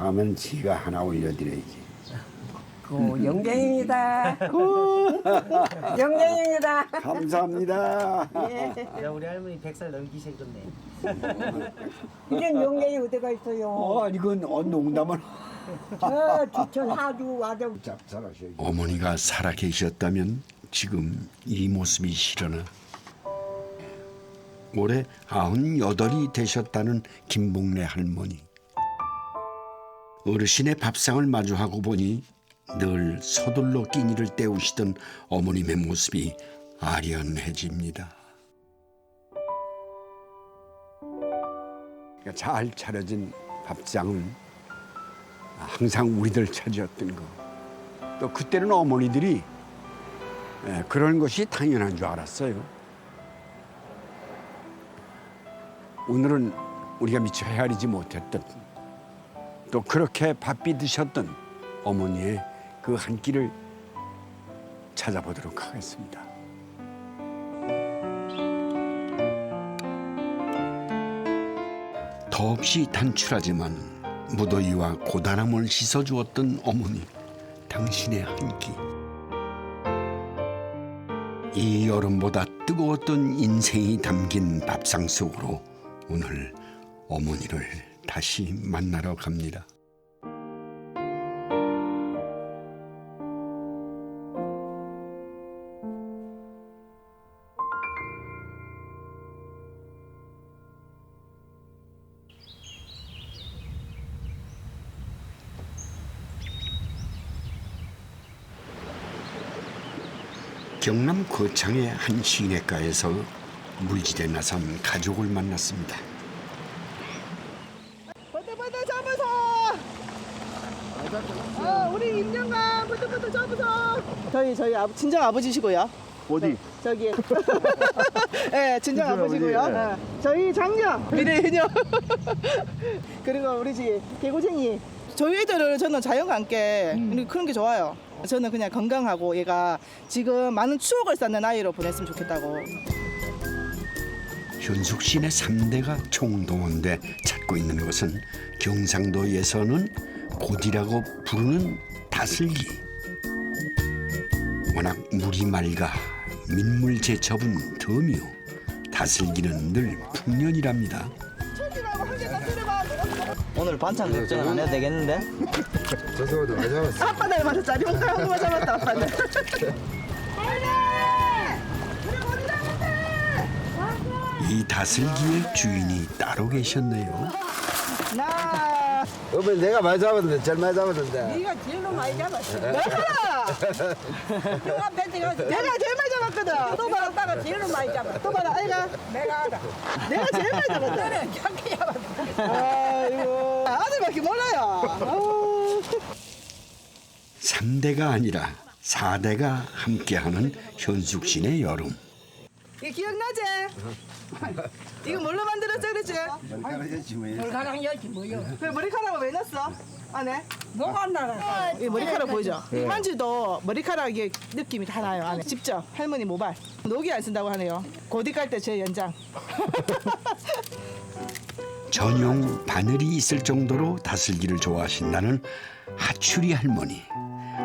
다음엔 지가 하나 올려드려야지. 영광입니다. 영광입니다. 감사합니다. 야, 우리 할머니 100살 넘기셨겠네. 이런 영광이 어디가 있어요? 이건 농담을. 저 주천 하주 와서 잘하셔야지. 어머니가 살아계셨다면 지금 이 모습이 실어나. 올해 98이 되셨다는 김복래 할머니. 어르신의 밥상을 마주하고 보니 늘 서둘러 끼니를 때우시던 어머님의 모습이 아련해집니다. 잘 차려진 밥상은 항상 우리들 차지였던 거. 또 그때는 어머니들이 그런 것이 당연한 줄 알았어요. 오늘은 우리가 미처 헤아리지 못했던 또 그렇게 바삐 드셨던 어머니의 그 한 끼를 찾아보도록 하겠습니다. 더없이 단출하지만 무더위와 고단함을 씻어주었던 어머니, 당신의 한 끼. 이 여름보다 뜨거웠던 인생이 담긴 밥상 속으로 오늘 어머니를 다시 만나러 갑니다. 경남 거창의 한 시내가에서 물질에 나선 가족을 만났습니다. 버터 잡아서. 우리 임영감 버터 잡아서. 저희 친정 아버지시고요. 어디? 저기. 네, 친정 아버지고요. 어디? 네. 저희 장녀 미래 해녀. 그리고 우리 집 개고쟁이. 저희 애들을 저는 자연과 함께 그런 게 좋아요. 저는 그냥 건강하고 얘가 지금 많은 추억을 쌓는 아이로 보냈으면 좋겠다고. 현숙 씨네 3대가 총동원돼 찾고 있는 것은 경상도에서는 고디라고 부르는 다슬기. 워낙 물이 맑아 민물 제첩은 덤이요. 다슬기는 늘 풍년이랍니다. 오늘 반찬 걱정은 안 해도 되겠는데? 저서도 많이 잡았어. 아빠 닮아서 짜리 홍카 한번 잡았다 아빠는. 이 다슬기의 주인이 따로 계셨네요. 나 어머니 내가 많이 잡았는데 제일 많이 잡았는데. 네가 제일로 많이 잡았어. 내가 형아 벤트가 내가 제일 많이 잡았거든. 또 받았다가 제일로 많이 잡았어. 또 봐라 아이가 내가 알아. 내가 제일 많이 잡았다. 너는 작게 잡았어. 아이고 아들밖에 몰라요. 아우. 3대가 아니라 4대가 함께하는 현숙 씨네 여름. 이거 기억나지? 이거 뭘로 만들었어 그랬지? 돌가랑 여지 뭐요? 그 머리카락을 왜 넣었어? 안에? 뭐가 안 나가? 이 머리카락 보이죠? 만지도 머리카락의 느낌이 다 나요 안에. 직접 할머니 모발. 녹이 안 쓴다고 하네요. 고디 깔 때 제 연장. 전용 바늘이 있을 정도로 다슬기를 좋아하신다는 하추리 할머니.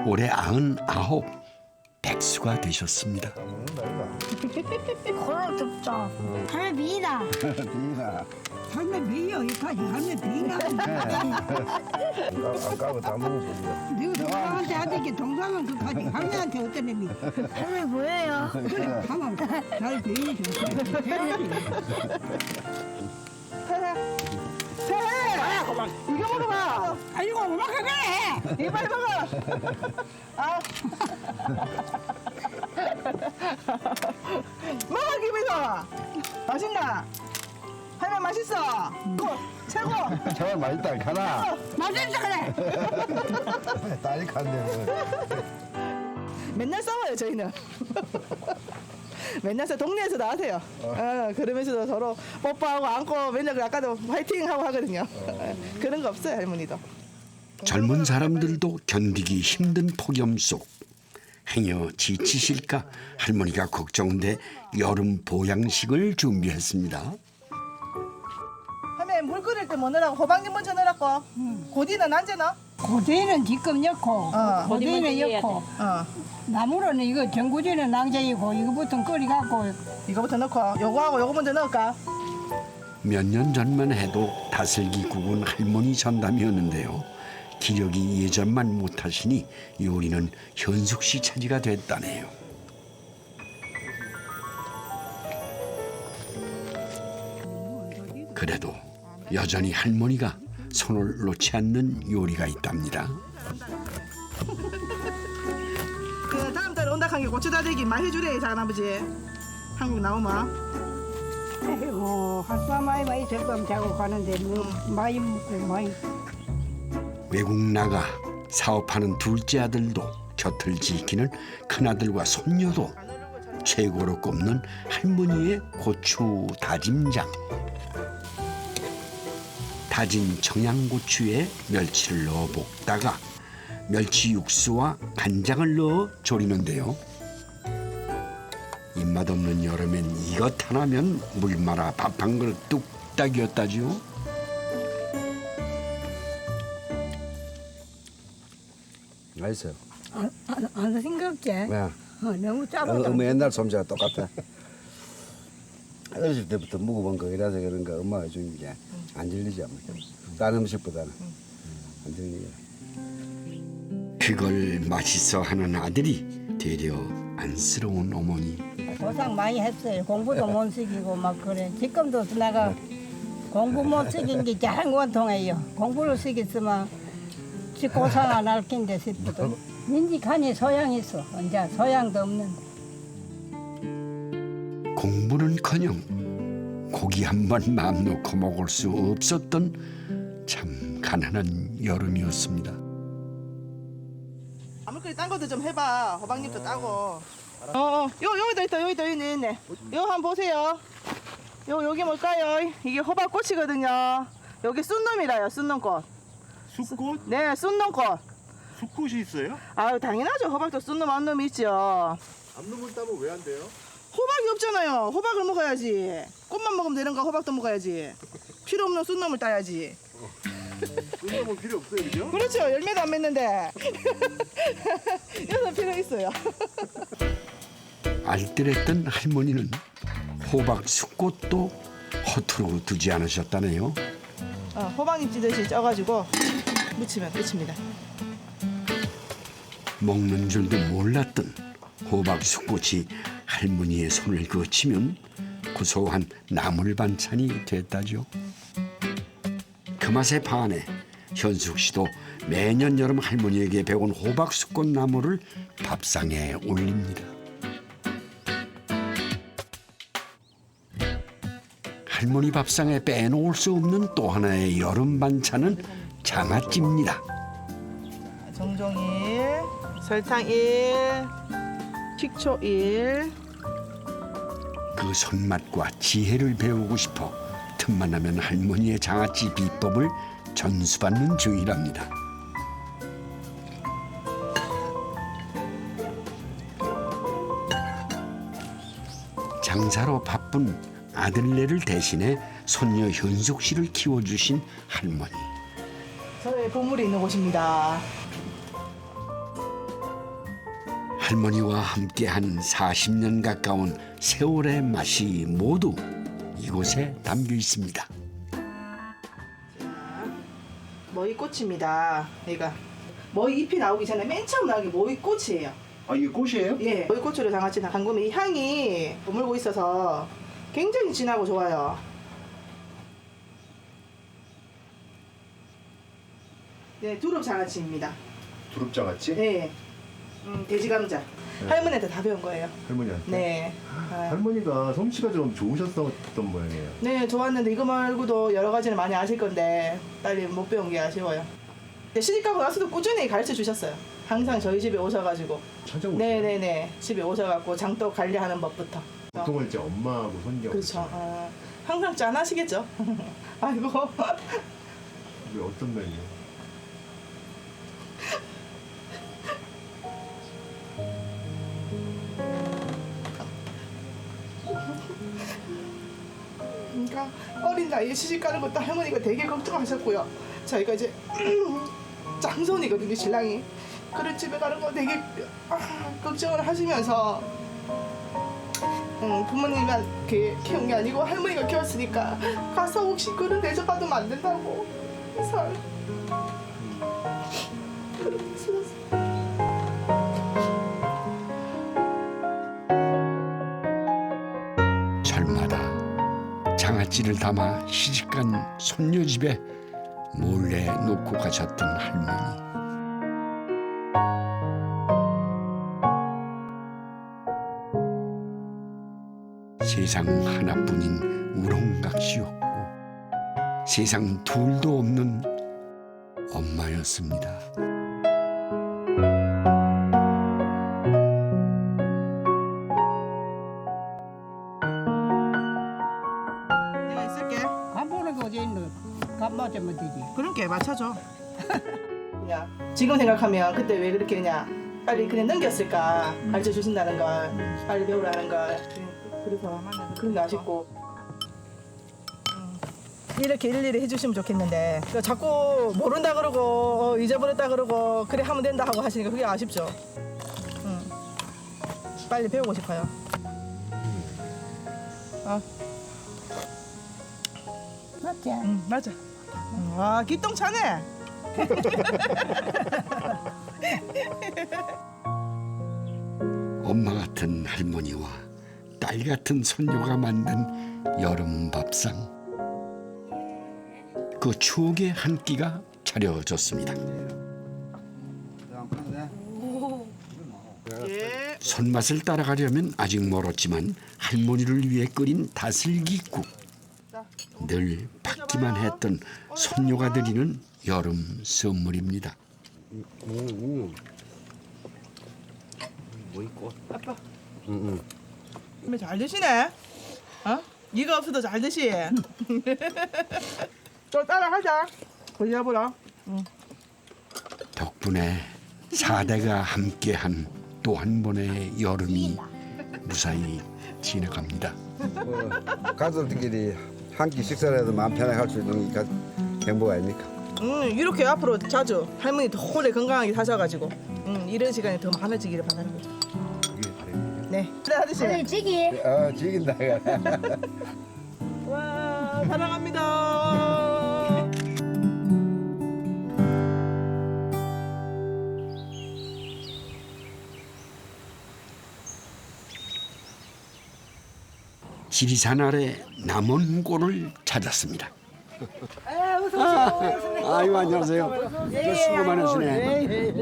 올해 99, 백수가 되셨습니다. 코로 덥죠. 하늘 비다. 비나. 할매 미요 이까지 할매 비나. 아까워 다 먹어보려. 네가 동상한테 하듯이 동상은 그까지 할매한테 어떤 의미? 하늘 뭐예요? 그래 가만 잘 비니 좀. 해! 이거 먹어봐! 아이고 오락하게 해. 이거 빨리 먹어! 아. 먹어, 김희서! 맛있나? 할매 맛있어? 최고! 정말 맛있다 가나. 맛있어 그래. 딸이 간대. 맨날 싸워요, 저희는. 맨날 동네에서 나와세요. 그러면서도 서로 뽀뽀하고 안고 맨날 아까도 화이팅 하고 하거든요. 그런 거 없어요, 할머니도. 젊은 사람들도 견디기 힘든 폭염 속 행여 지치실까 할머니가 걱정돼 여름 보양식을 준비했습니다. 할매 할머니 물 끓일 때 뭐 넣으라고? 호박잎 먼저 넣으라고. 고디는 언제 넣어? 고대는 지금 넣고 고대는 넣고 나무로는 이거 전구지는 낭자이고 이거부터 끓여갖고 이거부터 넣고 요거하고 요거 먼저 넣을까? 몇 년 전만 해도 다슬기 국은 할머니 전담이었는데요. 기력이 예전만 못하시니 요리는 현숙 씨 차지가 됐다네요. 그래도 여전히 할머니가 손을 놓지 않는 요리가 있답니다. 그 다음 달에 온다 한 게 고추 다대기 많이 해주래 작은아버지. 한국 나오면. 핫사마이 적금 자고 가는데 뭐 많이 먹고 많이 외국 나가 사업하는 둘째 아들도 곁을 지키는 큰아들과 손녀도 최고로 꼽는 할머니의 고추 다짐장. 다진 청양고추에 멸치를 넣어 볶다가 멸치 육수와 간장을 넣어 졸이는데요. 입맛 없는 여름엔 이것 하나면 물 말아 밥 한 그릇 뚝딱이었다지요. 맛있어요. 안 싱겁지? 왜? 너무 짜다. 엄마 옛날 솜씨가 똑같아. 어렸을 때부터 먹어본 거이라서 그런가 엄마가 해준 게 안 질리지 않아. 다른 음식보다는 안 질리게. 그걸 맛있어 하는 아들이 되려 안쓰러운 어머니. 고생 많이 했어요. 공부도 못 시키고 막 그래. 지금도 내가 공부 못 시킨 게 잘 원통해요. 공부를 시켰으면 지 고생 안 할 텐데 싶거든. 민직하니 소양이 있어. 이제 소양도 없는데. 공부는커녕 고기 한 번 마음 놓고 먹을 수 없었던 참 가난한 여름이었습니다. 아무리 딴 것도 좀 해봐. 호박잎도 따고. 여기도 있다. 여기도 있네. 요 한번 보세요. 여기 뭘까요? 이게 호박꽃이거든요. 여기 쑥놈이라요. 쑥놈꽃. 쑥꽃? 네, 쑥놈꽃. 쑥꽃이 있어요? 아유 당연하죠. 호박도 쑥놈 안놈 있죠. 암놈을 따면 왜 안 돼요? 호박이 없잖아요. 호박을 먹어야지. 꽃만 먹으면 되는가? 호박도 먹어야지. 필요 없는 쑥놈을 따야지. 쑥놈은 필요 없어요, 그죠? 그렇죠. 열매도 안 맺는데. 여기서 필요 있어요. 알뜰했던 할머니는 호박 쑥꽃도 허투루 두지 않으셨다네요. 호박잎 찌듯이 쪄가지고 무치면 끝입니다. 먹는 줄도 몰랐던 호박 쑥꽃이 할머니의 손을 거치면 고소한 나물 반찬이 됐다죠. 그 맛에 반해 현숙 씨도 매년 여름 할머니에게 배운 호박 쑥꽃 나물을 밥상에 올립니다. 할머니 밥상에 빼놓을 수 없는 또 하나의 여름 반찬은 장아찌입니다. 정종 1, 설탕 1, 식초 1. 그 손맛과 지혜를 배우고 싶어 틈만 나면 할머니의 장아찌 비법을 전수받는 중이랍니다. 장사로 바쁜 아들네를 대신해 손녀 현숙 씨를 키워주신 할머니. 저의 보물이 있는 곳입니다. 할머니와 함께한 40년 가까운 세월의 맛이 모두 이곳에 담겨 있습니다. 머위꽃입니다. 얘가 머위잎이 나오기 전에 맨 처음 나온 게 머위꽃이에요. 아, 이게 꽃이에요? 예, 머위꽃으로 장아찌 담그면 이 향이 머물고 있어서 굉장히 진하고 좋아요. 네, 두릅 장아찌입니다. 두릅장아찌? 네, 돼지 감자. 할머니한테 다 배운 거예요. 할머니한테? 네. 아, 할머니가 솜씨가 좀 좋으셨던 모양이에요. 네, 좋았는데 이거 말고도 여러 가지를 많이 아실 건데 빨리 못 배운 게 아쉬워요. 근데 시집가고 나서도 꾸준히 가르쳐 주셨어요. 항상 저희 집에 오셔가지고. 찾아오세요? 네네네. 집에 오셔갖고 장독 관리하는 법부터. 보통은 이제 엄마하고 손녀. 그렇죠. 항상 짠하시겠죠. 아이고. 왜 어떤 면이요? 그러니까 어린 나이에 시집 가는 것도 할머니가 되게 걱정하셨고요. 저희가 이제 장손이거든요, 신랑이. 그런 집에 가는 거 되게 걱정을 하시면서 부모님만 키운 게 아니고 할머니가 키웠으니까 가서 혹시 그런 대접 받으면 안 된다고 그래서 그렇게 쓰셨어요. 절마다 장아찌를 담아 시집간 손녀 집에 몰래 놓고 가셨던 할머니. 세상 하나뿐인 우렁각시였고 세상 둘도 없는 엄마였습니다. 내가 있을게. 간보는 게 어디 있노? 간 맞으면 되지. 그러니까 맞춰줘. 그냥 지금 생각하면 그때 왜 그렇게 그냥 빨리 그냥 넘겼을까 가르쳐 주신다는 걸 빨리 배우라는 걸 그래서 그런 게 아쉽고 이렇게 일일이 해주시면 좋겠는데 자꾸 모른다 그러고 잊어버렸다 그러고 그래 하면 된다 하고 하시니까 그게 아쉽죠. 빨리 배우고 싶어요. 맞지? 맞아. 와 기똥차네. 엄마 같은 할머니와 딸 같은 손녀가 만든 여름 밥상. 그 추억의 한 끼가 차려졌습니다. 예. 손맛을 따라가려면 아직 멀었지만 할머니를 위해 끓인 다슬기국. 늘 받기만 했던 손녀가 드리는 여름 선물입니다. 아빠. 잘 드시네. 어? 네가 없어도 잘 드시. 또 따라하자. 보자. 덕분에 4대가 함께한 또 한 번의 여름이 무사히 지나갑니다. 가족들끼리 한 끼 식사라도 마음 편하게 할 수 있는 게 행복 아닙니까? 이렇게 앞으로 자주 할머니 더 오래 건강하게 사셔가지고 이런 시간이 더 많아지기를 바라는 거죠. 네. 그래 아저씨. 솔직히 즐긴다. 와 사랑합니다. 지리산 아래 남원 꼴을 찾았습니다. 아이고 안녕하세요. 저 수고 많으시네.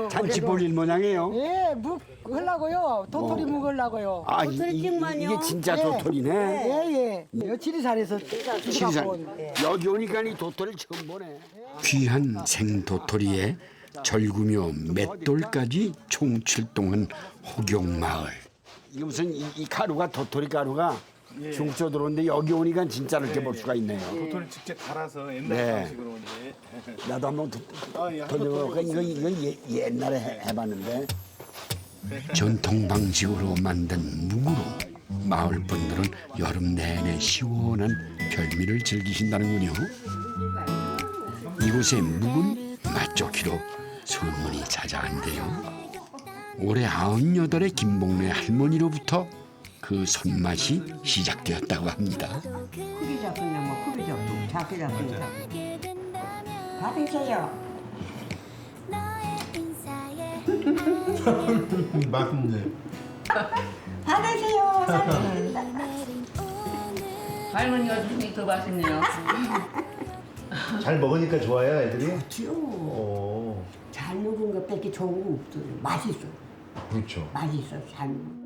잔치 볼일 모양이에요. 예, 묵 하려고요. 도토리 묵 하려고요. 아 이게 진짜 도토리네. 예. 지리산에서 지리산 여기 오니까 이 도토리를 처음 보네. 귀한 생도토리에 절구며 맷돌까지 총출동한 호경마을. 이게 무슨 이 가루가 도토리 가루가 중조 들어오는데 여기 오니까 진짜로 이렇게 볼 수가 있네요. 도토리 직접 갈아서 옛날 네. 방식으로 이제. 나도 한번 돌려볼까? 이건 옛날에 해봤는데. 전통 방식으로 만든 묵으로 마을 분들은 여름 내내 시원한 별미를 즐기신다는군요. 이곳의 묵은 맛 좋기로 소문이 자자한데요. 올해 98의 김복래 할머니로부터 그 손맛이 시작되었다고 합니다. 크게 잡수냐 뭐 크게 잡수 작게 잡수냐 받으세요. 맛있네. 받으세요. 할머니가 주니 더 맛있네요. 잘 먹으니까 좋아요, 애들이? 그렇죠. 잘 먹은 것밖에 좋은 거 없어요. 맛있어. 그렇죠. 맛있어. 잘 먹.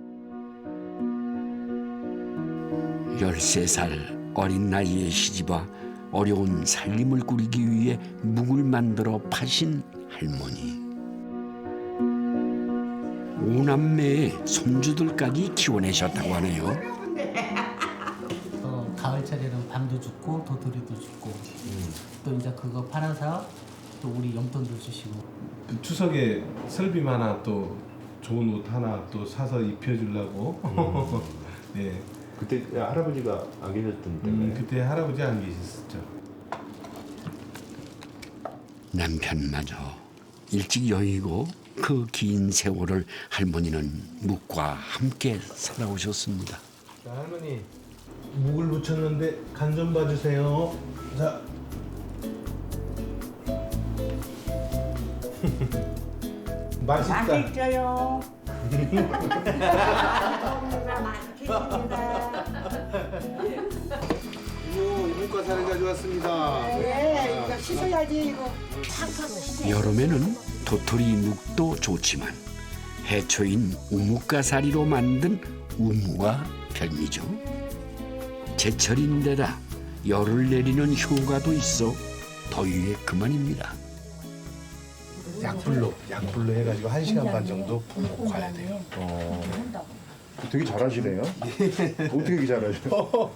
13살 어린 나이에 시집와 어려운 살림을 꾸리기 위해 묵을 만들어 파신 할머니. 5남매의 손주들까지 키워내셨다고 하네요. 가을철에는 밤도 죽고 도토리도 죽고 또 이제 그거 팔아서 또 우리 용돈도 주시고 추석에 설빔 하나 또 좋은 옷 하나 또 사서 입혀주려고 네. 그때 할아버지가 안 계셨던 때문에. 그때 할아버지 안 계셨었죠. 남편마저 일찍 여의고 그 긴 세월을 할머니는 묵과 함께 살아오셨습니다. 자, 할머니 묵을 붙였는데 간 좀 봐주세요. 자. 맛있다. 맛있어요. 이문과 사를 가져왔습니다. 네, 이거 씻어야지 이거. 여름에는 도토리 묵도 좋지만 해초인 우뭇가사리로 만든 우무가 별미죠. 제철인데다 열을 내리는 효과도 있어 더위에 그만입니다. 약불로 해가지고 1시간 반 정도 붓고 가야 돼요. 되게 잘하시네요. 어떻게 이렇게 잘하셔?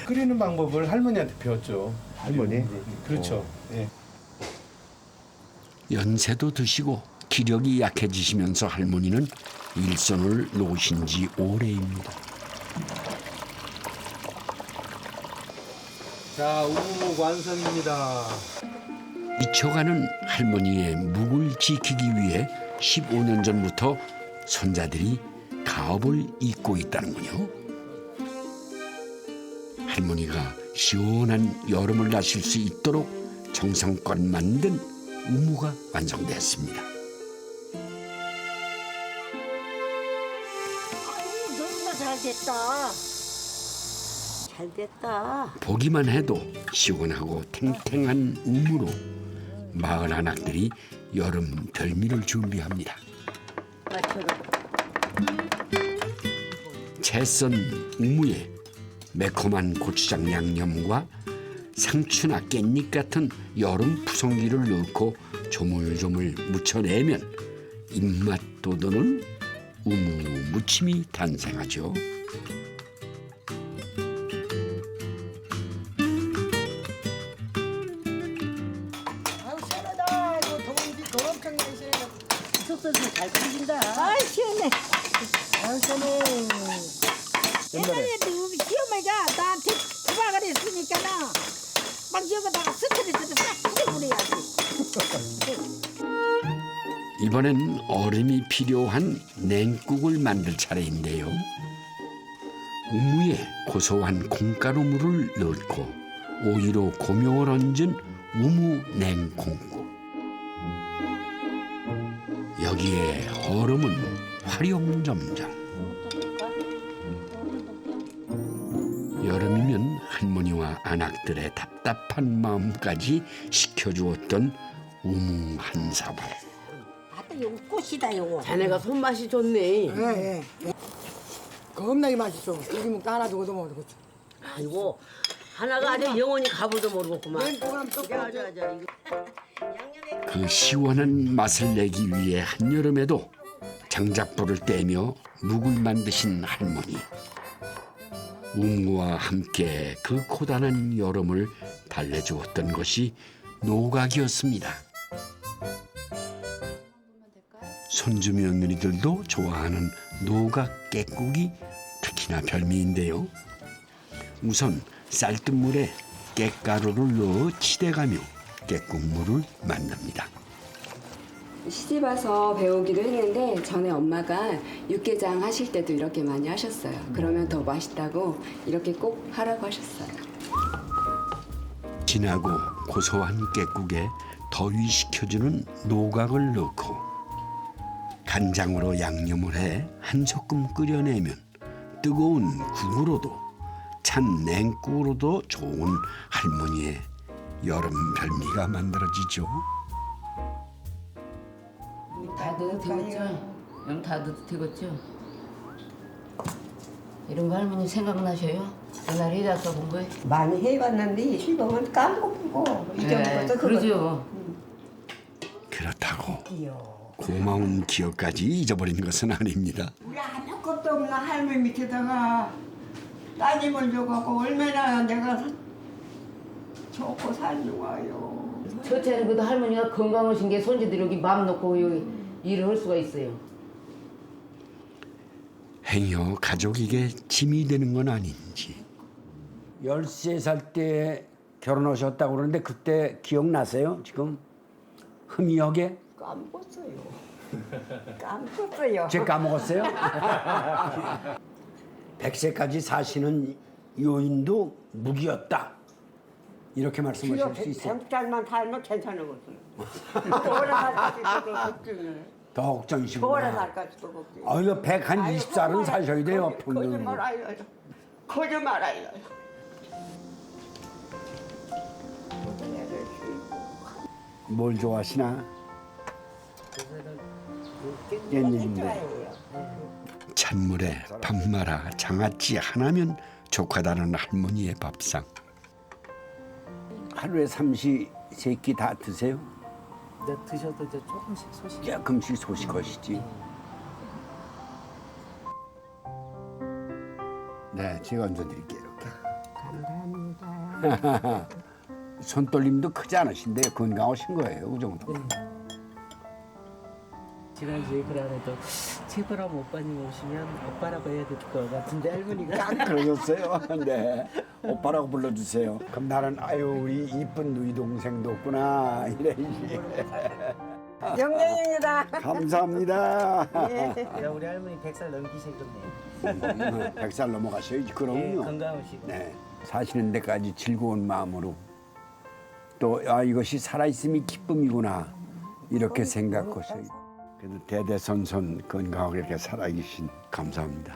끓이는 방법을 할머니한테 배웠죠. 할머니? 그렇죠. 예. 연세도 드시고 기력이 약해지시면서 할머니는 일손을 놓으신 지 오래입니다. 자, 우묵 완성입니다. 잊혀가는 할머니의 묵을 지키기 위해 15년 전부터 손자들이 가업을 잇고 있다는군요. 할머니가 시원한 여름을 나실 수 있도록 정성껏 만든 우무가 완성됐습니다. 너무나 잘 됐다. 잘 됐다. 보기만 해도 시원하고 탱탱한 우무로 마을 한학들이 여름 별미를 준비합니다. 채썬 우무에 매콤한 고추장 양념과 상추나 깻잎 같은 여름 푸성기를 넣고 조물조물 무쳐내면 입맛 돋우는 우무 무침이 탄생하죠. 아유 시원하다. 이거 더 엄청 내시네. 숙소에서 잘 끓인다. 아 시원해. 아 시원해. 옛날에도 우리 시어머니가 나한테 부박을 했으니까 막 여기다가 스트레스를 싹 풀어버려야지. 이번엔 얼음이 필요한 냉국을 만들 차례인데요. 우무에 고소한 콩가루물을 넣고 오이로 고명을 얹은 우무 냉콩국. 여기에 얼음은 활용점점. 여름이면 할머니와 아낙들의 답답한 마음까지 식혀주었던 우무 한 사발. 아따 요거 꽃이다 요거. 자네가 손맛이 좋네. 예. 겁나게 맛있어. 고기묵도 하나 주고도 모르고. 아이고 하나가 아주 영원히 가불도 모르겠구만. 냉국함 또 그 시원한 맛을 내기 위해 한여름에도 장작불을 떼며 묵을 만드신 할머니. 우무와 함께 그 고단한 여름을 달래주었던 것이 노각이었습니다. 손주 며느리들도 좋아하는 노각 깨국이 특히나 별미인데요. 우선 쌀뜨물에 깨가루를 넣어 치대가며 깨국물을 만듭니다. 시집 와서 배우기도 했는데 전에 엄마가 육개장 하실 때도 이렇게 많이 하셨어요. 그러면 더 맛있다고 이렇게 꼭 하라고 하셨어요. 진하고 고소한 깨국에 더위식혀주는 노각을 넣고 간장으로 양념을 해 한 소끔 끓여내면 뜨거운 국으로도 찬 냉국으로도 좋은 할머니의 여름 별미가 만들어지죠. 다 넣어도 되겠죠? 여름 다 넣어도 되겠죠? 이런 거 할머니 생각나셔요? 옛날에 해서 본 거예요? 많이 해봤는데 시범은 까먹고 잊어먹어서 그러죠. 그렇다고 고마운 기억까지 잊어버린 것은 아닙니다. 우리 아무것도 없는 할머니 밑에다가 따님을 줘갖고 얼마나 내가 좋고 살려와요. 첫째는 그래도 할머니가 건강하신 게 손주들이 여기 마음 놓고 여기 일을 할 수가 있어요. 행여 가족에게 짐이 되는 건 아닌지. 13살 때 결혼하셨다고 그러는데 그때 기억나세요? 지금 흠이하게? 까먹었어요. 까먹었어요. 제가 까먹었어요? 100세까지 사시는 요인도 무기였다. 이렇게 말씀하실 수 있어요. 100살만 살면 괜찮은 거죠. 오래 살까지도 걱정해. 더 오래 걱정이시구나. 살까지도 걱정해. 아유, 120살은 사셔야 돼요. 거짓말 아니에요. 거짓말 아니에요. 뭘 좋아하시나? 깻잎인데. 찬물에 밥 말아 장아찌 하나면 족하다는 할머니의 밥상. 하루에 삼시세끼 다 드세요? 네, 드셔도 이제 조금씩 소식. 조금씩 소식하시지. 네, 제가 얹어드릴게요. 이렇게. 감사합니다. 손떨림도 크지 않으신데 건강하신 거예요, 그 정도. 지난주에 글 안에도 최보람 오빠님 오시면 오빠라고 해야 될 것 같은데 할머니가 그러셨어요? 네. 오빠라고 불러주세요. 그럼 나는 아유 우리 이쁜 누이 동생도 없구나 이래야지. 영광입니다. 감사합니다. 야, 우리 할머니 100살 넘기셨겠네. 100살 넘어가셔야지. 예, 그럼요. 건강하시고. 네. 사시는 데까지 즐거운 마음으로 또 이것이 살아있음이 기쁨이구나 이렇게 생각하셔요. 그래도 대대손손 건강하게 이렇게 살아계신 감사합니다.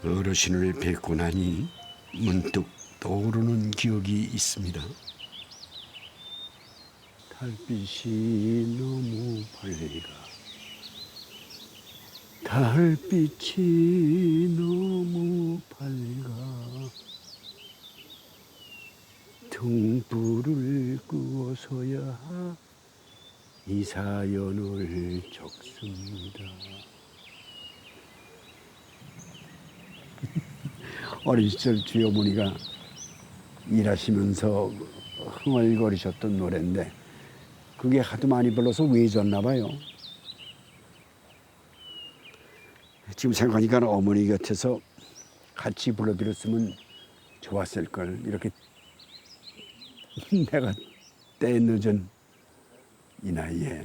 어르신을 뵙고 나니 문득 떠오르는 기억이 있습니다. 달빛이 너무 밝아 달빛이 너무 밝아 등불을 끄어서야 이 사연을 적습니다. 어린 시절 주희 어머니가 일하시면서 흥얼거리셨던 노래인데 그게 하도 많이 불러서 외졌나 봐요. 지금 생각하니까 어머니 곁에서 같이 불러드렸으면 좋았을 걸. 이렇게 내가 때 늦은 이 나이에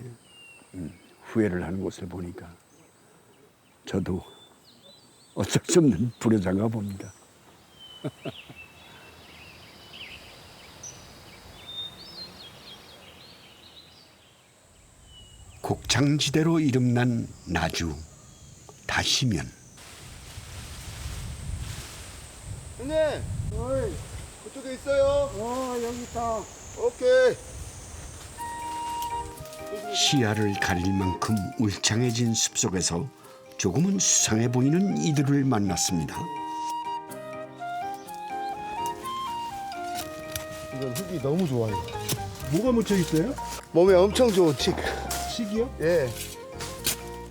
후회를 하는 것을 보니까 저도 어쩔 수 없는 불효자인가 봅니다. 곡창지대로 이름난 나주 다시면. 형님. 그쪽에 있어요. 여기 있다. 오케이. 시야를 가릴 만큼 울창해진 숲속에서 조금은 수상해 보이는 이들을 만났습니다. 이건 흙이 너무 좋아요. 뭐가 묻혀 있어요? 몸에 엄청 좋은 칡. 칡이요? 예.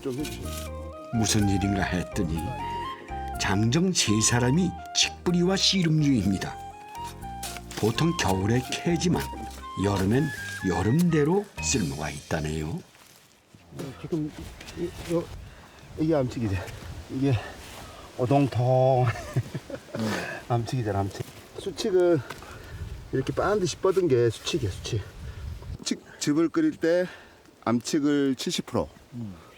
좀 해주세요. 무슨 일인가 했더니 장정 세 사람이 칡뿌리와 씨름 중입니다. 보통 겨울에 캐지만 여름엔 여름대로 쓸모가 있다네요. 지금 이게 암칙이죠. 이게 오동통 암칙이잖아, 암칙. 수칙은 이렇게 반드시 뻗은 게 수칙이야, 수칙. 즙을 끓일 때 암칙을 70%,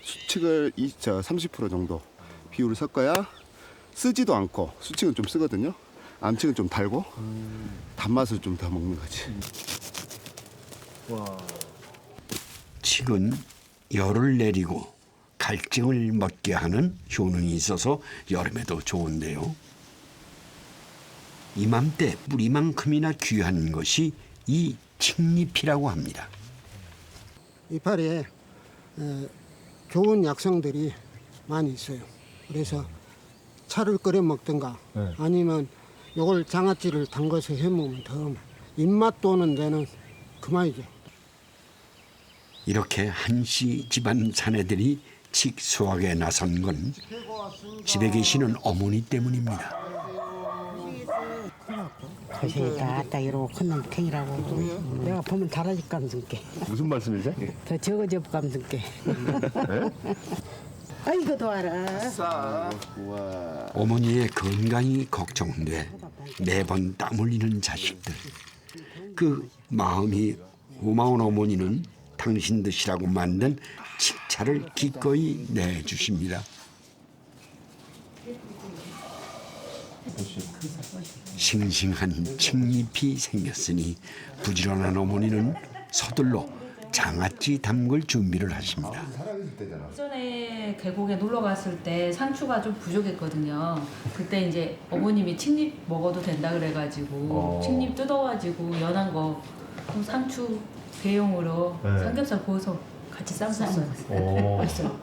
수칙을 30% 정도 비율을 섞어야 쓰지도 않고, 수칙은 좀 쓰거든요. 암칙은 좀 달고 단맛을 좀 더 먹는 거지. 와. 칡은 열을 내리고 갈증을 먹게 하는 효능이 있어서 여름에도 좋은데요. 이맘때 뿌리만큼이나 귀한 것이 이 칡잎이라고 합니다. 이파리에 좋은 약성들이 많이 있어요. 그래서 차를 끓여 먹든가 아니면 요걸 장아찌를 담가서 해먹으면 더 입맛 도는 데는 그만이죠. 이렇게 한씨 집안 사내들이 칡 수확에 나선 건 집에 계시는 어머니 때문입니다. 고생했다. 딱 이러고 큰놈 탱이라고. 내가 보면 달아질 감성게. 무슨 말씀이세요? 더 적어져 감성게. 아이고 도와라. 어머니의 건강이 걱정돼 매번 땀 흘리는 자식들. 그 마음이 고마운 어머니는 당신 드시라고 만든 칡차를 기꺼이 내주십니다. 싱싱한 칡잎이 생겼으니 부지런한 어머니는 서둘러 장아찌 담글 준비를 하십니다. 예전에 계곡에 놀러 갔을 때 상추가 좀 부족했거든요. 그때 이제 어머님이 칡잎 먹어도 된다 그래가지고 칡잎 뜯어가지고 연한 거 상추 대용으로 삼겹살 구워서 같이 쌈쌌어요. 맛있어요.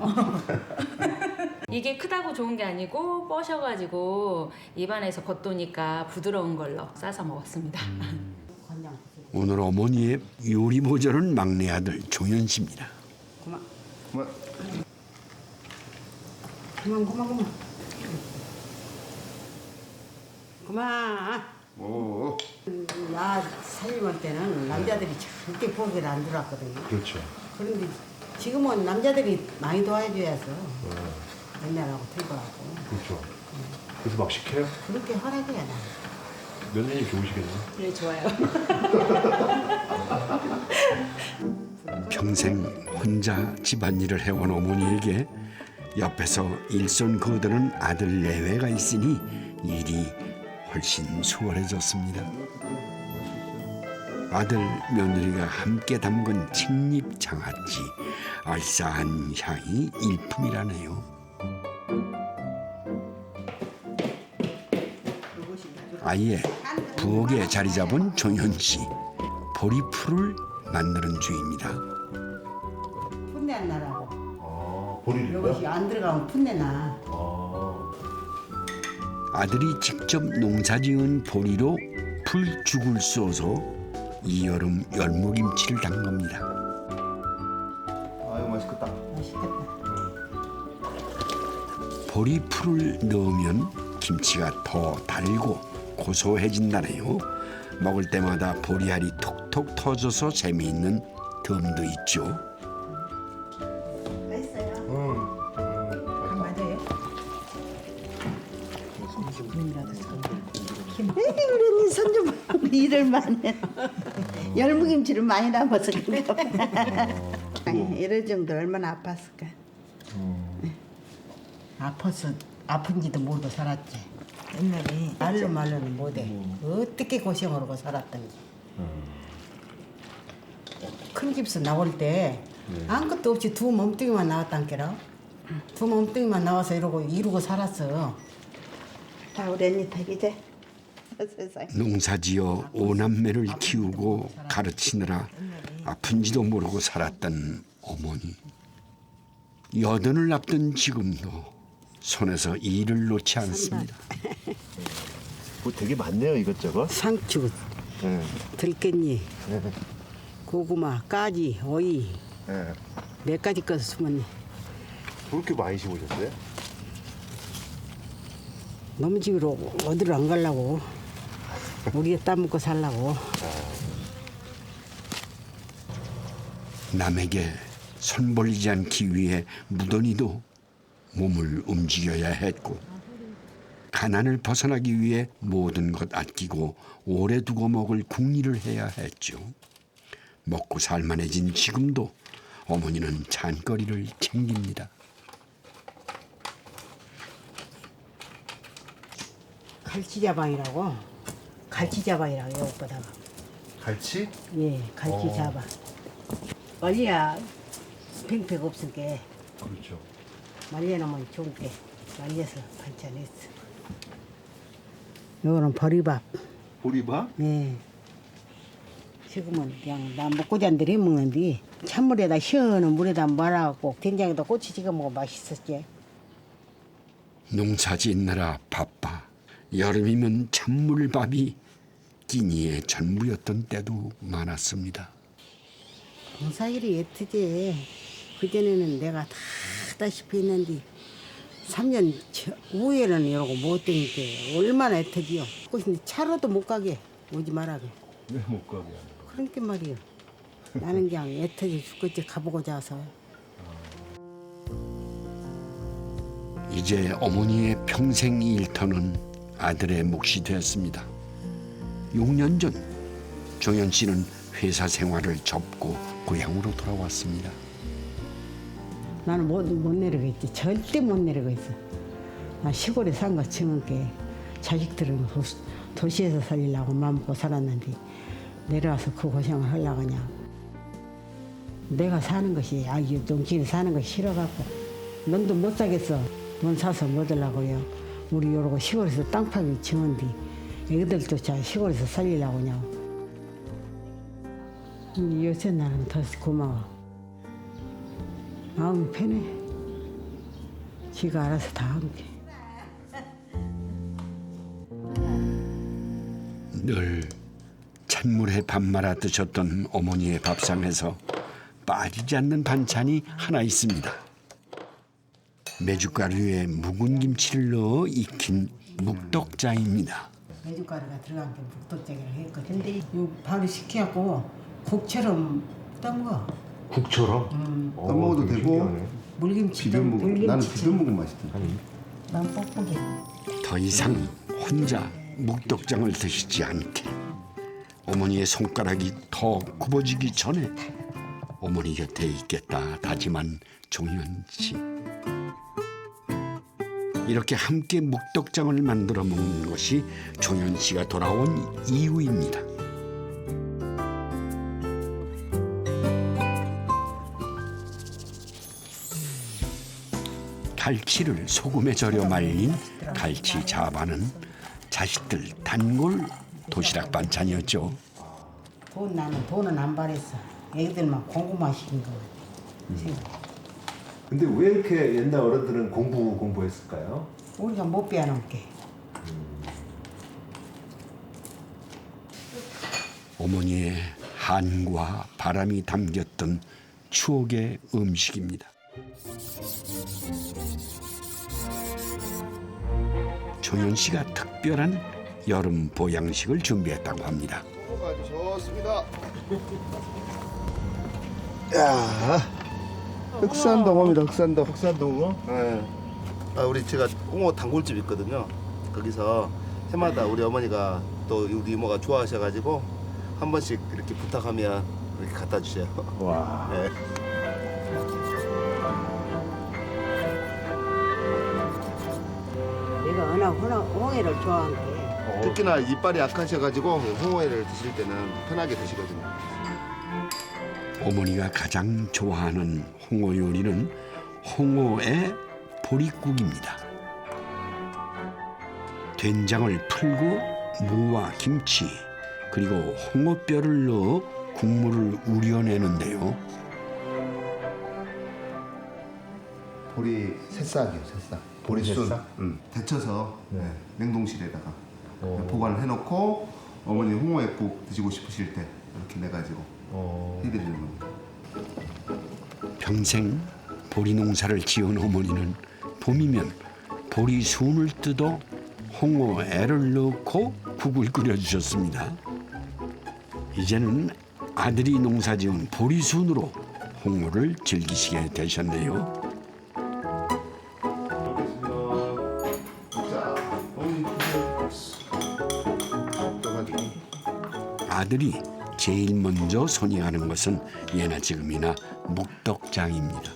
이게 크다고 좋은 게 아니고 뻐셔가지고 입안에서 겉도니까 부드러운 걸로 싸서 먹었습니다. 오늘 어머니의 요리 모자른 막내 아들 종현 씨입니다. 그만. 나 살림할 때는 남자들이 절대 포기를 안 들었거든요. 그렇죠. 그런데 지금은 남자들이 많이 도와줘야서 옛날하고 틀거하고. 그렇죠. 그래서 막 시켜요? 그렇게 하라고야 나. 며느님 좋으시겠네요. 네, 좋아요. 평생 혼자 집안일을 해온 어머니에게 옆에서 일손 거두는 아들 내외가 있으니 일이 훨씬 수월해졌습니다. 아들 며느리가 함께 담근 칡잎 장아찌, 알싸한 향이 일품이라네요. 아예 부엌에 자리 잡은 종현 씨, 보리풀을 만드는 중입니다. 풋내 안 나라고. 보리를요? 이것이 안 들어가면 풋내 나. 아들이 직접 농사지은 보리로 풀죽을 쏘서 이 여름 열무김치를 담급니다. 아유 맛있겠다. 보리풀을 넣으면 김치가 더 달고 고소해진다네요. 먹을 때마다 보리알이 톡톡 터져서 재미있는 덤도 있죠. 우리 언니 손좀 일을 많이 해. 열무김치를 많이 담아서 그런가 봐. 이럴 정도 얼마나 아팠을까. 아파서 아픈지도 모르고 살았지. 옛날에 말로는 못해. 어떻게 고생을 하고 살았던지. 큰 집에서 나올 때 아무것도 없이 두 몸뚱이만 나왔단께라. 두 몸뚱이만 나와서 이러고 살았어. 다 우리 언니 덕이지. 농사지어 오남매를 키우고 가르치느라 아픈지도 모르고 살았던 어머니. 여든을 앞둔 지금도 손에서 일을 놓지 않습니다. 뭐 되게 많네요 이것저것. 상추, 들깻잎, 고구마, 까지, 오이 몇 가지 것을 심었네. 그렇게 많이 심으셨어요? 너무 집으로 어디로 안 가려고 우리에 따먹고 살라고. 남에게 손 벌리지 않기 위해 무던히도 몸을 움직여야 했고 가난을 벗어나기 위해 모든 것 아끼고 오래 두고 먹을 궁리를 해야 했죠. 먹고 살만해진 지금도 어머니는 잔거리를 챙깁니다. 갈치자방이라고. 갈치자방이라고 여기보다가. 갈치? 예, 갈치자방. 말리야 팽팽 없으니까. 그렇죠. 말려놓으면 좋은 게 말려서 반찬했어. 요거는 보리밥. 보리밥? 예. 지금은 그냥 나 먹고 잔들이 먹는데 찬물에다 시원한 물에다 말아갖고 된장에다 꼬치 찍어 먹으면 맛있었지. 농사 짓느라 바빠 여름이면 찬물밥이 끼니의 전부였던 때도 많았습니다. 농사일이 애트지. 그전에는 내가 다 하다시피 했는데 3년 후에는 이러고 못 되니까 얼마나 애터지요. 근데 차로도 못 가게 오지 말라게. 왜 못 가게? 그러니까 말이요. 나는 그냥 애터지 죽겠지 가보고자 해서. 이제 어머니의 평생 일터는 아들의 몫이 되었습니다. 6년 전 종현 씨는 회사 생활을 접고 고향으로 돌아왔습니다. 나는 못 내려가겠지. 절대 못 내려가겠어. 나 시골에 산 거 징하게 자식들은 도시에서 살리려고 마음 먹고 살았는데 내려와서 그 고생을 하려고 하냐. 내가 사는 것이 농촌에 사는 것이 싫어갖고 넌도 못 사겠어. 넌 사서 뭐 하려고요. 우리 요러고 시골에서 땅 파기 징한데 애기들도 자 시골에서 살리려고 하냐고. 요새 나는 더 고마워. 마음이 편해. 지가 알아서 다 한 게. 늘 찬물에 밥 말아 드셨던 어머니의 밥상에서 빠지지 않는 반찬이 하나 있습니다. 메주가루에 묵은 김치를 넣어 익힌 묵덕자입니다. 메주가루가 들어간 게 묵덕자기를 했거든. 근데 이 바로 식혀갖고 국처럼 떠먹어. 국처럼? 떠먹어도 되고 물김치. 나는 비벼 먹으면 맛있던데. 난 뻑뻑해. 더 이상 혼자 묵덕장을 드시지 않게 어머니의 손가락이 더 굽어지기 전에 어머니 곁에 있겠다 다짐한 종현 씨. 이렇게 함께 묵덕장을 만들어 먹는 것이 종현 씨가 돌아온 이유입니다. 갈치를 소금에 절여 말린 갈치 자반은 자식들 단골 도시락 반찬이었죠. 나는 돈은 안 바랬어. 애기들만 공부만 시킨 거. 근데 왜 이렇게 옛날 어른들은 공부했을까요? 우리가 못 빼앗는게. 어머니의 한과 바람이 담겼던 추억의 음식입니다. 종현 씨가 특별한 여름 보양식을 준비했다고 합니다. 아주 좋습니다. 야, 흑산동어입니다. 흑산동. 흑산동어? 네. 우리 제가 홍어 단골집 있거든요. 거기서 해마다 우리 어머니가 또 우리 이모가 좋아하셔가지고 한 번씩 이렇게 부탁하면 이렇게 갖다 주세요. 와. 네. 내가 워낙 홍해를 좋아한 게. 특히나 이빨이 약하셔가지고 홍어회를 드실 때는 편하게 드시거든요. 어머니가 가장 좋아하는 홍어 요리는 홍어의 보릿국입니다. 된장을 풀고 무와 김치 그리고 홍어뼈를 넣어 국물을 우려내는데요. 보리 새싹이요, 새싹. 보리순. 데쳐서 냉동실에다가 보관을 해놓고 어머니 홍어회국 드시고 싶으실 때 이렇게 내가지고 해드리는 겁니다. 평생 보리 농사를 지은 어머니는 봄이면 보리 순을 뜯어 홍어애를 넣고 국을 끓여주셨습니다. 이제는 아들이 농사지은 보리 순으로 홍어를 즐기시게 되셨네요. 아들이 제일 먼저 손이 가는 것은 예나 지금이나 묵덕장입니다.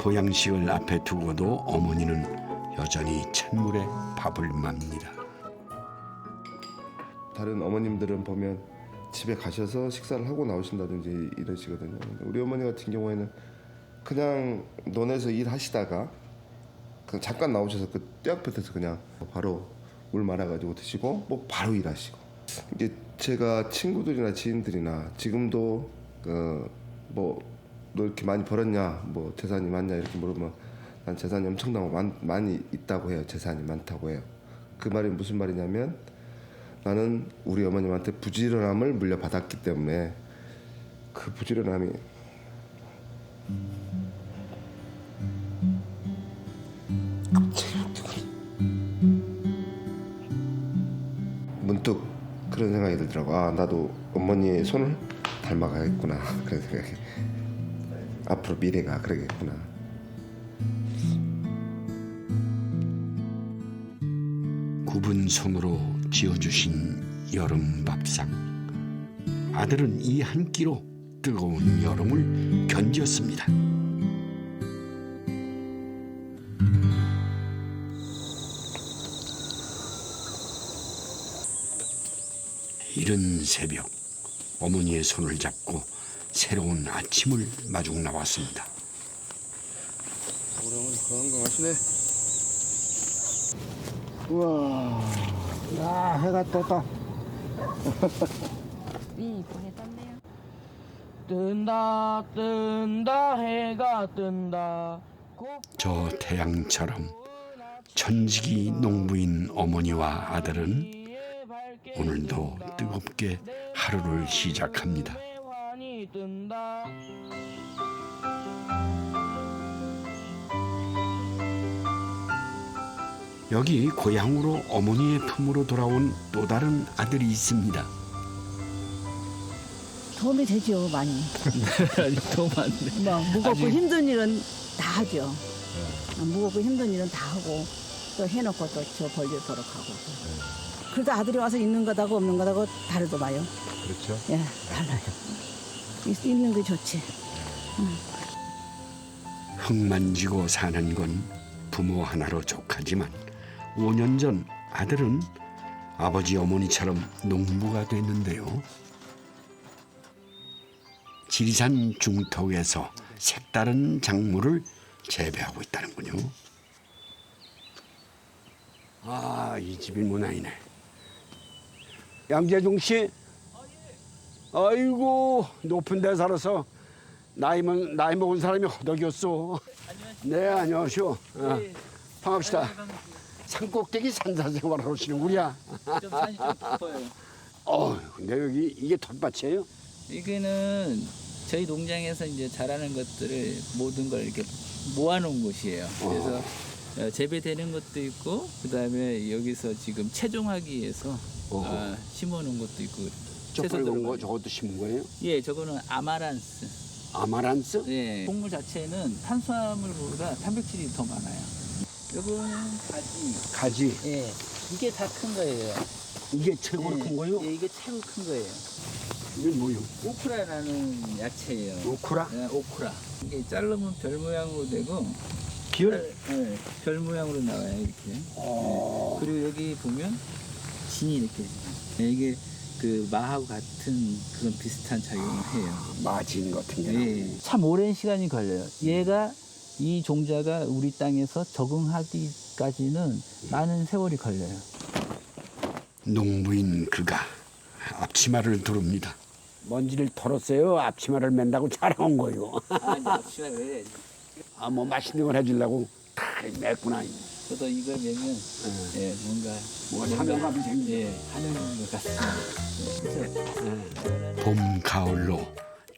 보양식을 앞에 두고도 어머니는 여전히 찬물에 밥을 맙니다. 다른 어머님들은 보면 집에 가셔서 식사를 하고 나오신다든지 이러시거든요. 우리 어머니 같은 경우에는 그냥 논에서 일하시다가 그냥 잠깐 나오셔서 그 떼약볕에서 그냥 바로 물 말아가지고 드시고 뭐 바로 일하시고. 이제 제가 친구들이나 지인들이나 지금도 뭐 너 이렇게 많이 벌었냐, 뭐 재산이 많냐 이렇게 물으면 난 재산이 엄청나고 많이 있다고 해요. 재산이 많다고 해요. 그 말이 무슨 말이냐면 나는 우리 어머님한테 부지런함을 물려받았기 때문에 그 부지런함이 문득 그런 생각이 들더라고. 아, 나도 어머니의 손을 닮아가겠구나. 그런 생각이. 앞으로 미래가 그러겠구나. 두 손으로 지어주신 여름 밥상. 아들은 이 한 끼로 뜨거운 여름을 견뎠습니다. 이른 새벽 어머니의 손을 잡고 새로운 아침을 마중 나왔습니다. 우리 어머니 건강하시네. 우와, 야 해가 떴다. 이쁘게 떴네요. 뜬다 뜬다 해가 뜬다. 저 태양처럼 천직이 농부인 어머니와 아들은 오늘도 뜨겁게 하루를 시작합니다. 여기 고향으로 어머니의 품으로 돌아온 또 다른 아들이 있습니다. 도움이 되죠, 많이. 도움 안 돼. 뭐 무겁고 힘든 일은 다 하죠. 무겁고 힘든 일은 다 하고 또 해놓고 또 저 벌려도록 하고. 그래도 아들이 와서 있는 거다고 없는 거다고 다르더라요. 그렇죠. 예, 달라요. 있는 게 좋지. 흙만 지고 사는 건 부모 하나로 족하지만 5년 전 아들은 아버지 어머니처럼 농부가 됐는데요. 지리산 중턱에서 색다른 작물을 재배하고 있다는군요. 아, 이 집이 문화이네. 양재중 씨, 아이고 높은 데 살아서 나이 먹은 사람이 허덕였어. 네, 안녕하시오. 반갑시다. 산꼭대기 산사생활 하시는구냐. 좀 산이 좀 깊어요. 근데 여기 이게 텃밭이에요? 이거는 저희 농장에서 이제 자라는 것들을 모든 걸 이렇게 모아놓은 곳이에요. 그래서 재배되는 것도 있고, 그다음에 여기서 지금 채종하기 위해서 심어놓은 것도 있고. 저 빨간 거 저것도 심은 거예요? 예, 저거는 아마란스. 아마란스? 예. 곡물 자체는 탄수화물보다 단백질이 더 많아요. 이거는 가지. 가지? 예. 이게 다 큰 거예요. 이게 최고로 큰 거요? 예, 이게 최고 큰 거예요. 이게 뭐요? 오크라라는 야채예요. 오크라? 네, 오크라. 이게 자르면 별 모양으로 되고. 별? 네, 별 모양으로 나와요, 이렇게. 네. 그리고 여기 보면 진이 이렇게. 네, 이게 그 마하고 같은 그런 비슷한 작용을 해요. 마진 같은 게. 네. 참 오랜 시간이 걸려요. 얘가 이 종자가 우리 땅에서 적응하기까지는 많은 세월이 걸려요. 농부인 그가 앞치마를 두릅니다. 먼지를 털었어요. 앞치마를 맨다고 자라온 거요. 앞치마를 해야지. 뭐 맛있는 걸 해주려고 다 맸구나. 저도 이걸 매면 예, 뭔가 사명감이 생기죠. 예, 하는 것 같습니다. 봄, 가을로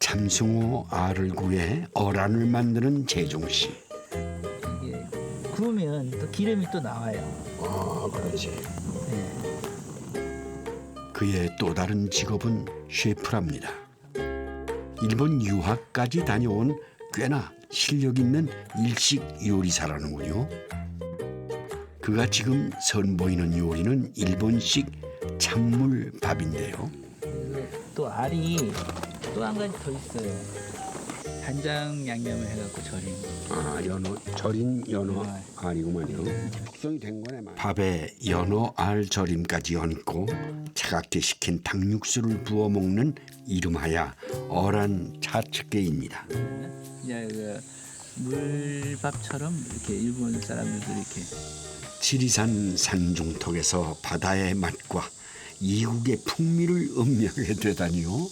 참숭어 알을 구해 어란을 만드는 재종씨. 이게 구우면 또 기름이 또 나와요. 그렇지. 그의 또 다른 직업은 셰프랍니다. 일본 유학까지 다녀온 꽤나 실력 있는 일식 요리사라는군요. 그가 지금 선보이는 요리는 일본식 찬물밥인데요. 또 알이 또 한 가지 더 있어요. 간장 양념을 해갖고 절인 거. 절인 연어 알이구만요. 숙성이 된 거네. 밥에 연어 알 절임까지 얹고 차갑게 식힌 닭육수를 부어 먹는 이름하여 어란 차츠게입니다. 그냥 그 물밥처럼 이렇게 일본 사람들도 이렇게. 지리산 산중턱에서 바다의 맛과 이국의 풍미를 음미하게 되다니요.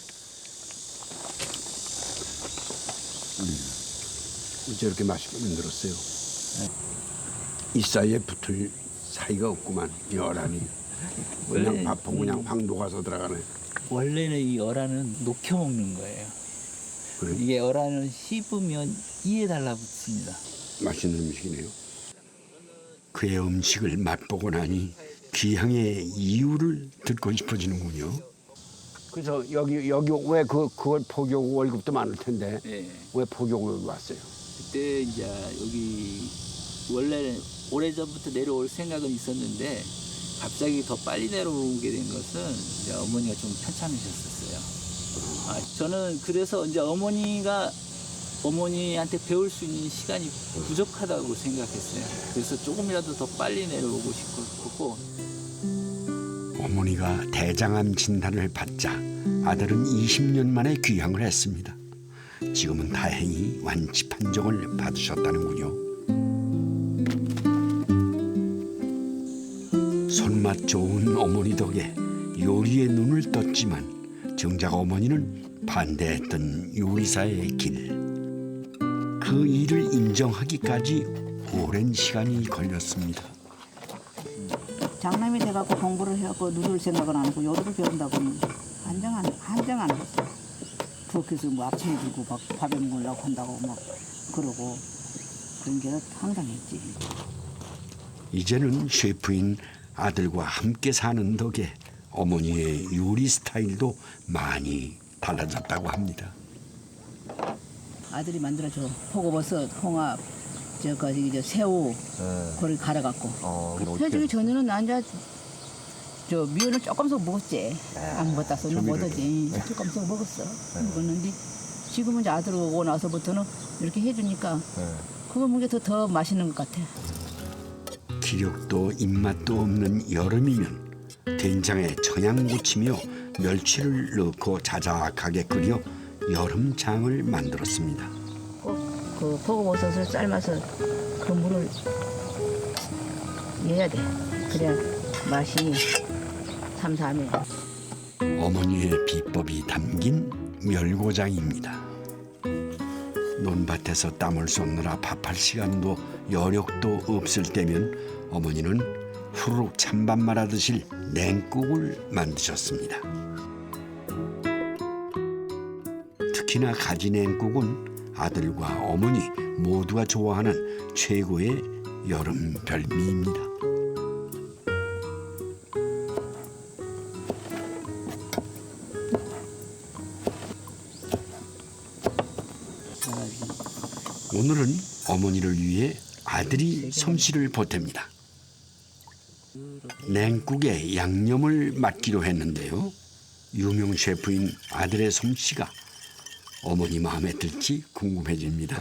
저렇게 맛있게 만들었어요. 이 사이에 붙을 사이가 없구만. 이 어란이. 그냥 밥하고 그냥 확 녹아서 들어가네. 원래는 이 어란은 녹여 먹는 거예요. 그래? 이게 어란을 씹으면 이에 달라붙습니다. 맛있는 음식이네요. 그의 음식을 맛보고 나니 귀향의 이유를 듣고 싶어지는군요. 그래서 여기 왜 그걸 포기하고 월급도 많을 텐데 네. 왜 포기하고 여기 왔어요? 그때 이제 여기 원래 오래전부터 내려올 생각은 있었는데 갑자기 더 빨리 내려오게 된 것은 이제 어머니가 좀 편찮으셨었어요. 저는 그래서 이제 어머니한테 배울 수 있는 시간이 부족하다고 생각했어요. 그래서 조금이라도 더 빨리 내려오고 싶었고. 어머니가 대장암 진단을 받자 아들은 20년 만에 귀향을 했습니다. 지금은 다행히 완치 판정을 받으셨다는군요. 손맛 좋은 어머니 덕에 요리에 눈을 떴지만 정작 어머니는 반대했던 요리사의 길. 그 일을 인정하기까지 오랜 시간이 걸렸습니다. 장남이 돼갖고 공부를 해갖고 누릴 생각은 안 하고 요리를 배운다고는 한정 안 했어. 부엌에서 뭐 아침에 들고 막 밥에 먹으려고 한다고 막 그러고 그런 게 항상 했지. 이제는 셰프인 아들과 함께 사는 덕에 어머니의 요리 스타일도 많이 달라졌다고 합니다. 아들이 만들어줘. 표고버섯, 홍합, 저기 새우, 그걸 갈아갖고. 해주기 전에는 난 이제 저 미연을 조금씩 먹었지. 안 먹었다 소는 못하지. 조금씩 먹었어. 먹었는데 지금은 이제 아들 오고 나서부터는 이렇게 해주니까 그거 먹는 게 더 맛있는 것 같아. 기력도 입맛도 없는 여름이면 된장에 청양고치며 멸치를 넣고 자작하게 끓여 여름장을 만들었습니다. 꼭 그 표고버섯을 삶아서 그 물을 내야 돼. 그래야 맛이 삼삼해. 어머니의 비법이 담긴 멸고장입니다. 논밭에서 땀을 쏟느라 밥할 시간도 여력도 없을 때면 어머니는 후루룩 찬밥 말아 드실 냉국을 만드셨습니다. 특히나 가지 냉국은 아들과 어머니 모두가 좋아하는 최고의 여름 별미입니다. 오늘은 어머니를 위해 아들이 솜씨를 보탭니다. 냉국에 양념을 맡기로 했는데요. 유명 셰프인 아들의 솜씨가 어머니 마음에 들지 궁금해집니다.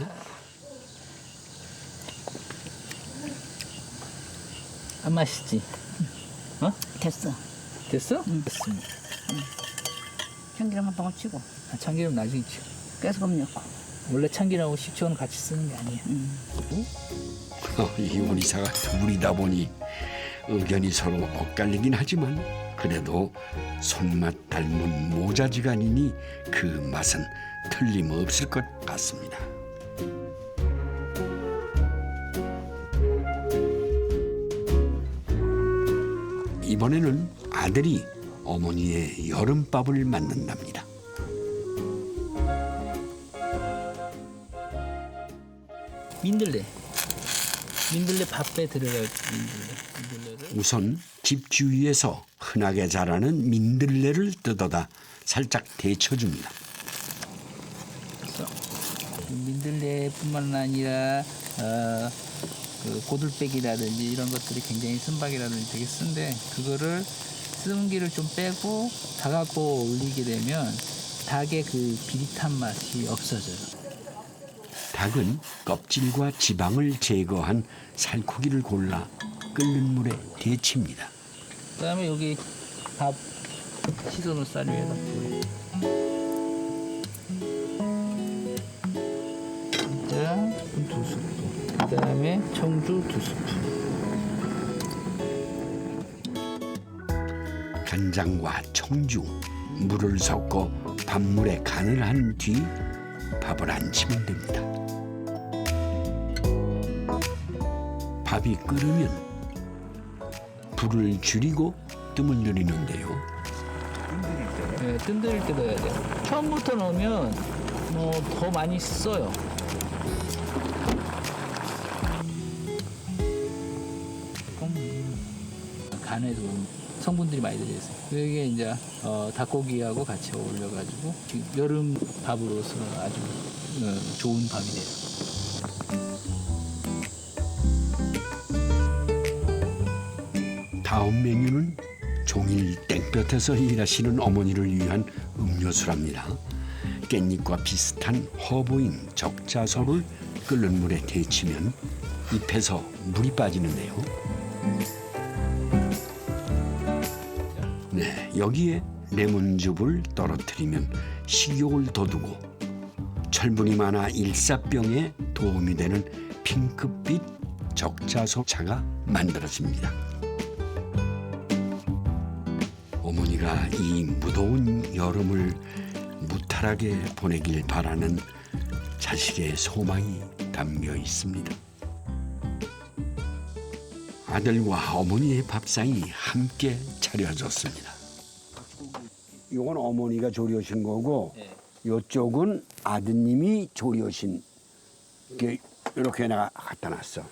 안 맛있지? 어? 됐어. 됐어? 됐습니다. 참기름 한 방울 치고. 참기름 나중에 치고. 깨소금 넣고. 원래 참기름하고 식초는 같이 쓰는 게 아니에요. 이 요리사가 둘이다 보니 의견이 서로 엇갈리긴 하지만 그래도 손맛 닮은 모자지간이니 그 맛은 틀림없을 것 같습니다. 이번에는 아들이 어머니의 여름밥을 만든답니다. 민들레 밥에 들어갈 민들레를 우선 집 주위에서 흔하게 자라는 민들레를 뜯어다 살짝 데쳐줍니다. 민들레뿐만 아니라 그 고들빼기라든지 이런 것들이 굉장히 선박이라든지 되게 쓴데 그거를 수증기를 좀 빼고 다 갖고 올리게 되면 닭의 그 비릿한 맛이 없어져요. 닭은 껍질과 지방을 제거한 살코기를 골라 끓는 물에 데칩니다. 그다음에 여기 밥 씻어놓은 쌀 위에다 뿌려. 자, 2스푼. 그다음에 청주 2스푼. 간장과 청주, 물을 섞어 밥물에 간을 한 뒤 밥을 안치면 됩니다. 밥이 끓으면 불을 줄이고 뜸을 들이는데요. 네, 뜸들일 때 넣어야 돼요. 처음부터 넣으면 뭐 더 많이 써요. 간에도 성분들이 많이 들어있어요. 이게 이제 닭고기하고 같이 어울려가지고 여름 밥으로서 아주 좋은 밥이 돼요. 다음 메뉴는 종일 땡볕에서 일하시는 어머니를 위한 음료수랍니다. 깻잎과 비슷한 허브인 적자소를 끓는 물에 데치면 잎에서 물이 빠지는데요. 네, 여기에 레몬즙을 떨어뜨리면 식욕을 돋우고 철분이 많아 일사병에 도움이 되는 핑크빛 적자소 차가 만들어집니다. 어머니가 이 무더운 여름을 무탈하게 보내길 바라는 자식의 소망이 담겨 있습니다. 아들과 어머니의 밥상이 함께 차려졌습니다. 이건 어머니가 조리하신 거고 이쪽은 아드님이 조리하신 게 이렇게 내가 갖다 놨어.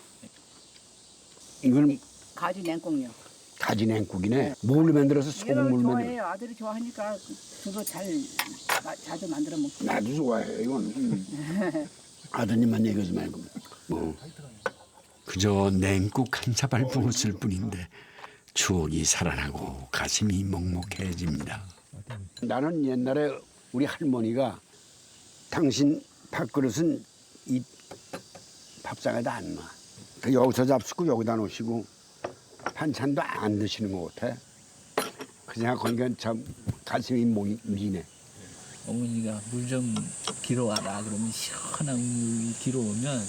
이건 가지 냉국요. 가지 냉국이네. 뭘로 만들어서 소금물 만들어? 좋아해요. 아들이 좋아하니까 저도 자주 만들어 먹고. 나도 좋아해요. 이건 아드님만 얘기하지 말고. 그저 냉국 한 사발 부었을 뿐인데 추억이 살아나고 가슴이 먹먹해집니다. 나는 옛날에 우리 할머니가 당신 밥그릇은 이 밥상에다 안 놔. 여기서 잡수고 여기다 놓으시고 반찬도 안 드시는 것 같아. 그냥 거기가 참 가슴이 미네. 어머니가 물 좀 기러 와라 그러면 시원한 물 기러 오면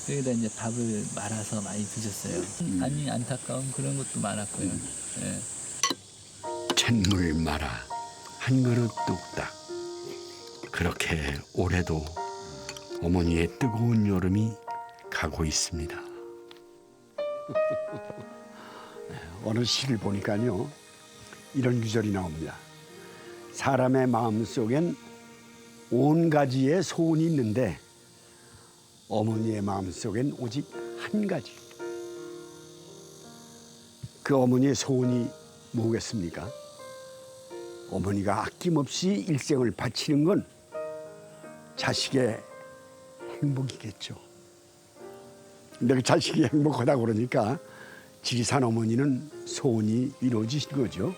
여기다 이제 밥을 말아서 많이 드셨어요. 아니 안타까운 그런 것도 많았고요. 예. 찬물 말아 한 그릇 뚝딱. 그렇게 올해도 어머니의 뜨거운 여름이 가고 있습니다. 어느 시를 보니까요 이런 구절이 나옵니다. 사람의 마음속엔 10가지의 소원이 있는데 어머니의 마음속엔 오직 한 가지. 그 어머니의 소원이 뭐겠습니까? 어머니가 아낌없이 일생을 바치는 건 자식의 행복이겠죠. 근데 그 자식이 행복하다고 그러니까 지리산 어머니는 소원이 이루어지신 거죠.